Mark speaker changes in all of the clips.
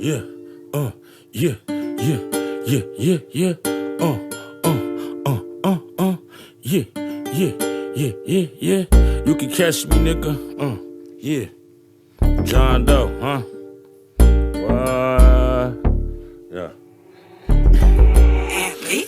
Speaker 1: yeah, yeah, yeah, yeah, yeah, yeah, yeah, yeah, yeah, yeah, yeah. You can catch me, nigga, yeah. John Doe, huh? What? Yeah.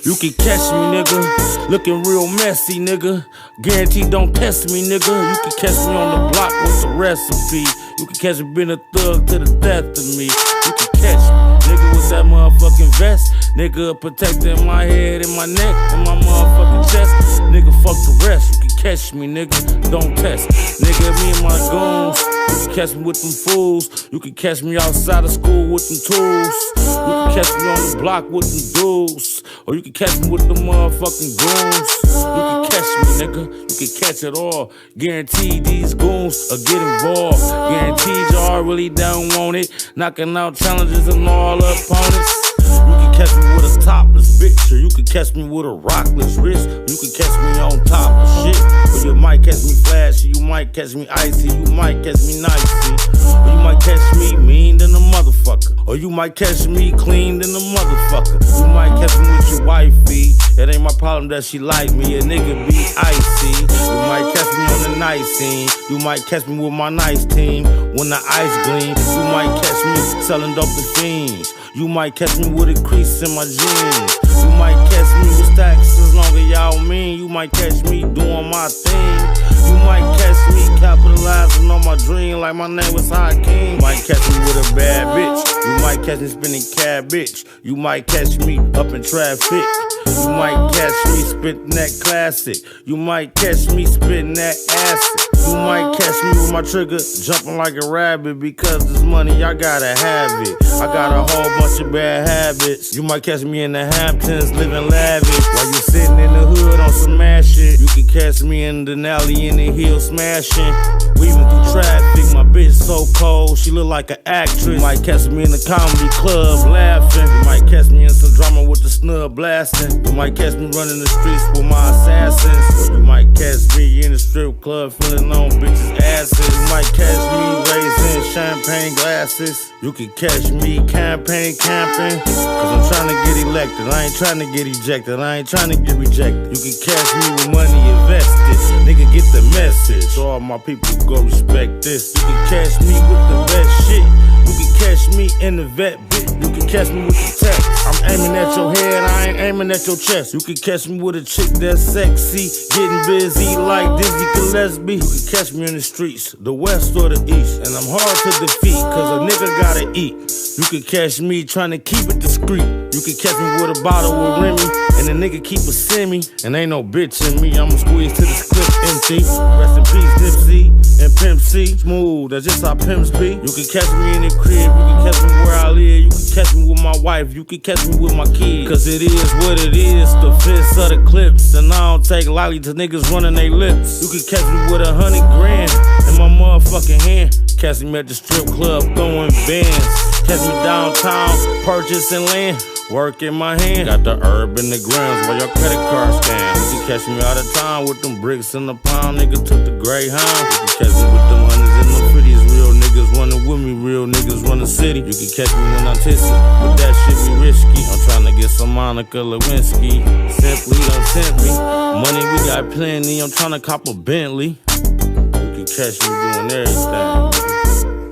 Speaker 1: You can catch me, nigga, looking real messy, nigga. Guaranteed don't test me, nigga. You can catch me on the block with the recipe. You can catch me being a thug to the death of me. You can catch me, nigga, with that motherfucking vest. Nigga, protecting my head and my neck and my motherfucking chest. Nigga, fuck the rest. You can catch me, nigga, don't test. Nigga, me and my goons. You can catch me with them fools. You can catch me outside of school with them tools. You can catch me on the block with them dudes. Or you can catch me with the motherfucking goons. You can catch me, nigga. You can catch it all. Guaranteed these goons will get involved. Guaranteed y'all really don't want it. Knocking out challenges and all opponents. You can catch me with a topless bitch, or you can catch me with a rockless wrist. You can catch me on top of shit. Or you might catch me flashy, you might catch me icy, you might catch me nicey. Or you might catch me mean than a motherfucker. Or you might catch me clean than a motherfucker. You might catch me with your wifey. It ain't my problem that she like me, a nigga be icy. You might catch me on the night scene. You might catch me with my nice team when the ice gleam. You might catch me selling dope to fiends. You might catch me with a crease in my jeans. You might catch me with stacks as long as y'all mean. You might catch me doing my thing. You might catch me capitalizing on my dream like my name was Hakeem. You might catch me with a bad bitch. You might catch me spinning cabbage. You might catch me up in traffic. You might catch me spitting that classic. You might catch me spitting that acid. You might catch me with my trigger jumping like a rabbit. Because this money, I gotta have it. I got a whole bunch of bad habits. You might catch me in the Hamptons living lavish. While you sitting in the hood on some mad shit. You can catch me in the alley in the hill smashing. Weaving through traffic, my bitch so cold, she look like an actress. You might catch me in the comedy club laughing. You might catch me in some drama with the snub blasting. You might catch me running the streets with my assassins. Or you might catch me in the strip club feeling on bitches' asses. You might catch me raising champagne glasses. You can catch me campaign camping. Cause I'm trying to get elected, I ain't trying to get ejected, I ain't trying to get rejected. You can catch me with money invested. Nigga, get the message. So all my people go respect this. You can catch me with the best shit. You can catch me in the vet bit. You can catch me with the tech. I'm aiming at your head, I ain't aiming at your chest. You can catch me with a chick that's sexy, getting busy like Dizzy Gillespie. You can catch me in the streets, the west or the east. And I'm hard to defeat, cause a nigga gotta eat. You can catch me trying to keep it discreet. You can catch me with a bottle with Remy, and a nigga keep a semi. And ain't no bitch in me, I'ma squeeze to this clip empty. Rest in peace, Nipsey and Pimp C. Smooth, that's just how pimps be. You can catch me in the crib, you can catch me where I live. You can catch me with my wife, you can catch me with my kids. Cause it is what it is, the fists of the clips. And I don't take lightly to niggas running they lips. You can catch me with 100 grand in my motherfucking hand. Catch me at the strip club throwing bands. Catch me downtown purchasing land. Work in my hand, got the herb in the grams while your credit card scams. You can catch me out of town with them bricks in the pound. Nigga took the Greyhound. You can catch me with them hundreds and them fifties. Real niggas running with me, real niggas run the city. You can catch me when I'm tipsy, but that shit be risky. I'm trying to get some Monica Lewinsky. Simply don't tempt me. Money we got plenty, I'm trying to cop a Bentley. You can catch me doing everything.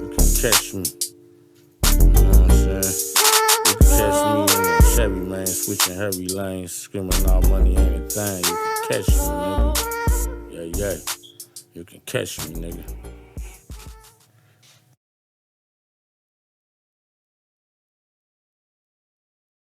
Speaker 1: You can catch me. You know what I'm saying? You can catch me in a Chevy, man, switching heavy lanes, screaming all money ain't a thing. You can catch me, nigga. Yeah, yeah. You can catch me, nigga.